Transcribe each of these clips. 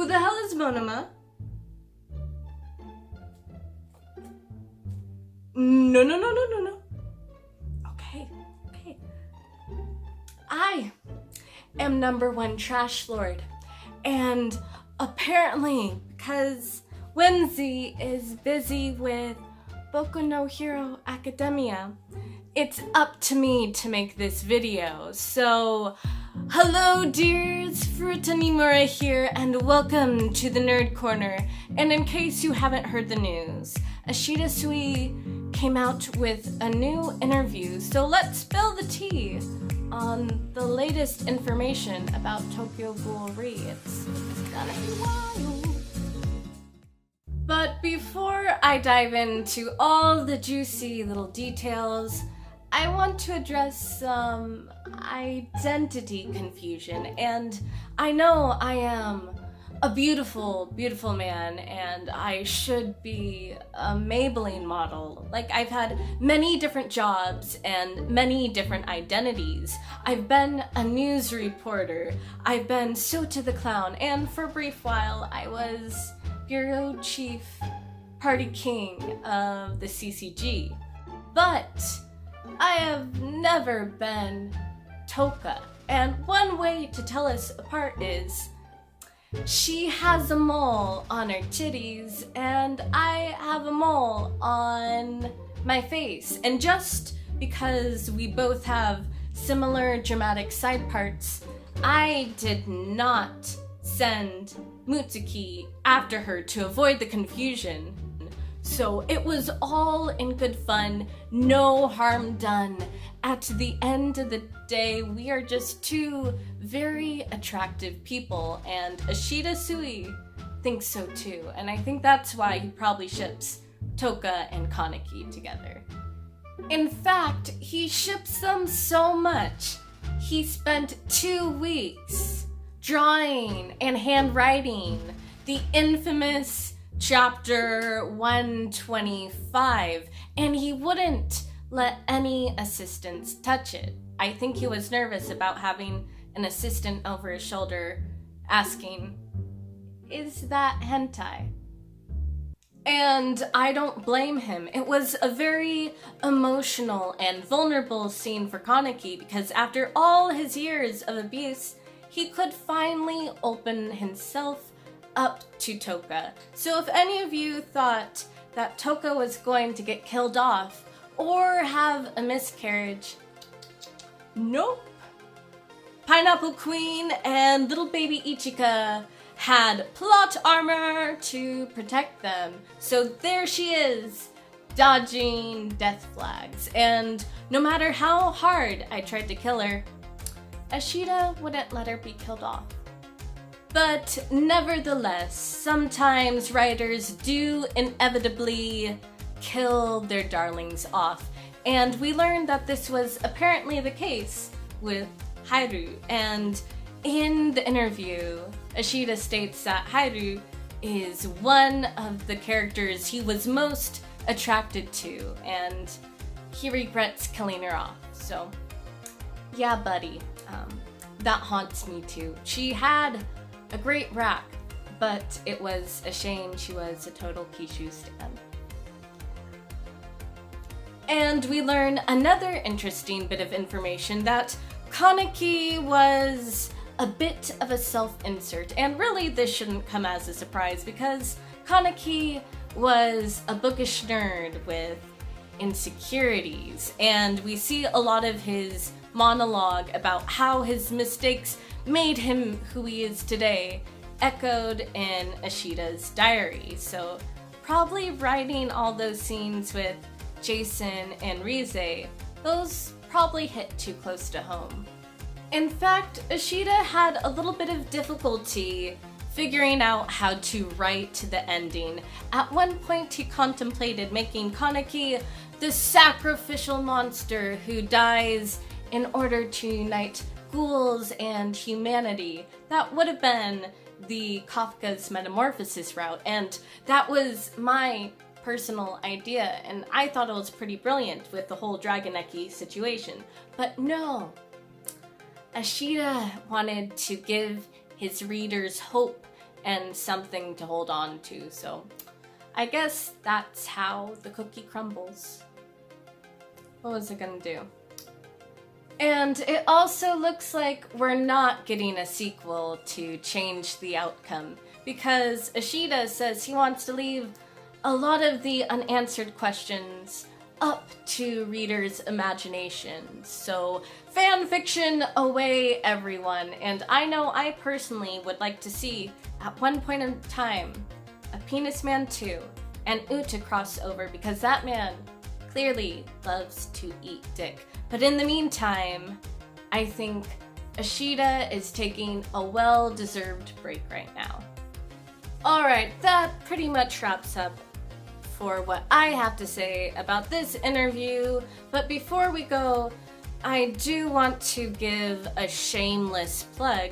Who the hell is Monoma? No. Okay. I am #1 trash lord. And apparently, because Whimsy is busy with Boku no Hero Academia, it's up to me to make this video. So, hello dears, Furuta Nimura here, and welcome to the Nerd Corner. And in case you haven't heard the news, Ishida Sui came out with a new interview, so let's spill the tea on the latest information about Tokyo Ghoul. It's gonna be wild. But before I dive into all the juicy little details, I want to address some identity confusion. And I know I am a beautiful man, and I should be a Maybelline model. Like, I've had many different jobs and many different identities. I've been a news reporter, I've been Sota the Clown, and for a brief while I was Bureau Chief Party King of the CCG. But I have never been Touka, and one way to tell us apart is she has a mole on her titties, and I have a mole on my face. And just because we both have similar dramatic side parts, I did not send Mutsuki after her to avoid the confusion. So it was all in good fun, no harm done. At the end of the day, we are just two very attractive people, and Ishida Sui thinks so too, and I think that's why he probably ships Touka and Kaneki together. In fact, he ships them so much, he spent 2 weeks drawing and handwriting the infamous chapter 125, and he wouldn't let any assistants touch it. I think he was nervous about having an assistant over his shoulder asking, "Is that hentai?" And I don't blame him. It was a very emotional and vulnerable scene for Kaneki, because after all his years of abuse, he could finally open himself up to Touka. So if any of you thought that Touka was going to get killed off or have a miscarriage, nope. Pineapple Queen and little baby Ichika had plot armor to protect them. So there she is, dodging death flags. And no matter how hard I tried to kill her, Ishida wouldn't let her be killed off. But nevertheless, sometimes writers do inevitably kill their darlings off. And we learned that this was apparently the case with Hairu. And in the interview, Ishida states that Hairu is one of the characters he was most attracted to, and he regrets killing her off. So, yeah, buddy, that haunts me too. She had a great rack, but it was a shame she was a total Kishu stan. And we learn another interesting bit of information, that Kaneki was a bit of a self-insert. And really this shouldn't come as a surprise, because Kaneki was a bookish nerd with insecurities, and we see a lot of his monologue about how his mistakes made him who he is today echoed in Ishida's diary. So probably writing all those scenes with Jason and Rize, those probably hit too close to home. In fact, Ishida had a little bit of difficulty figuring out how to write the ending. At one point, he contemplated making Kaneki the sacrificial monster who dies in order to unite ghouls and humanity. That would have been the Kafka's Metamorphosis route, and that was my personal idea, and I thought it was pretty brilliant with the whole Dragoneki situation. But no, Ishida wanted to give his readers hope and something to hold on to, so I guess that's how the cookie crumbles. What was I gonna do? And it also looks like we're not getting a sequel to change the outcome, because Ishida says he wants to leave a lot of the unanswered questions up to readers' imaginations. So fan fiction away, everyone. And I know I personally would like to see, at one point in time, a Penis Man 2 and Uta crossover, because that man clearly loves to eat dick. But in the meantime, I think Ishida is taking a well-deserved break right now. Alright, that pretty much wraps up for what I have to say about this interview, but before we go, I do want to give a shameless plug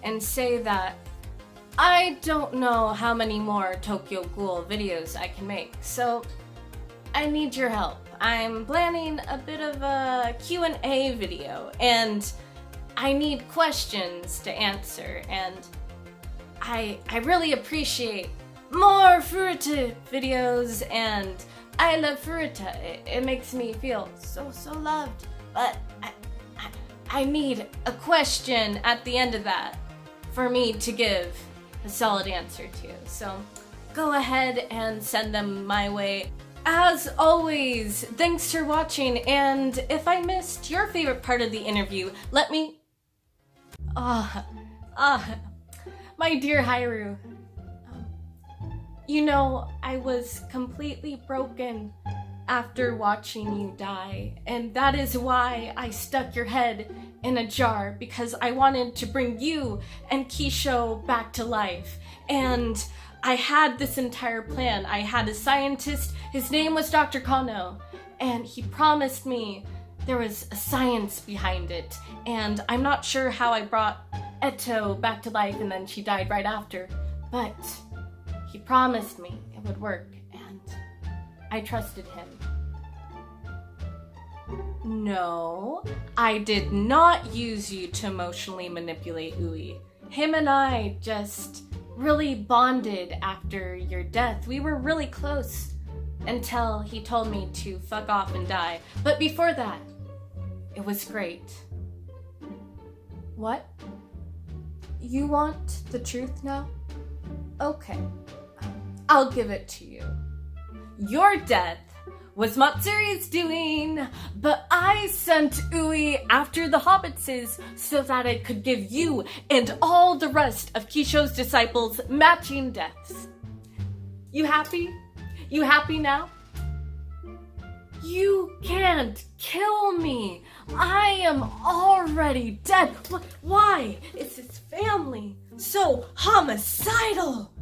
and say that I don't know how many more Tokyo Ghoul videos I can make, so I need your help. I'm planning a bit of a Q&A video, and I need questions to answer, and I really appreciate more Furuta videos, and I love Furuta. It makes me feel so loved, but I need a question at the end of that for me to give a solid answer to. So go ahead and send them my way. As always, thanks for watching, and if I missed your favorite part of the interview, let me... my dear Hairu. You know, I was completely broken after watching you die, and that is why I stuck your head in a jar, because I wanted to bring you and Kisho back to life. And I had this entire plan. I had a scientist, his name was Dr. Kano, and he promised me there was a science behind it, and I'm not sure how I brought Eto back to life and then she died right after, but he promised me it would work, and I trusted him. No, I did not use you to emotionally manipulate Ui. Him and I just really bonded after your death. We were really close until he told me to fuck off and die. But before that, it was great. What? You want the truth now? Okay. I'll give it to you. Your death was Matsuri's doing, but I sent Ui after the hobbitses so that I could give you and all the rest of Kisho's disciples matching deaths. You happy? You happy now? You can't kill me. I am already dead. Why is his family so homicidal?